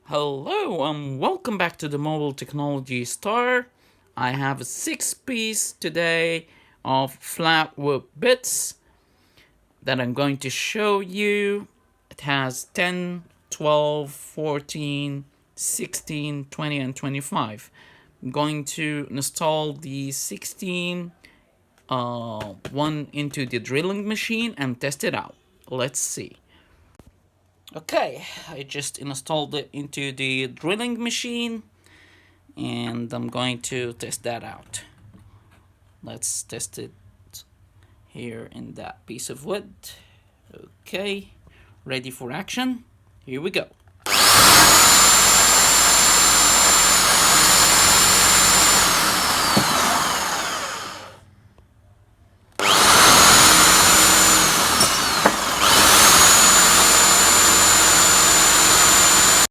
Hello and welcome back to the Mobile Technology Star. I have a 6 piece today of flat wood bits that I'm going to show you. It has 10, 12, 14, 16, 20, and 25. I'm going to install the 16 one into the drilling machine and test it out. Let's see. Okay, I just installed it into the drilling machine and I'm going to test that out. Let's test it here in that piece of wood. Okay, ready for action? Here we go.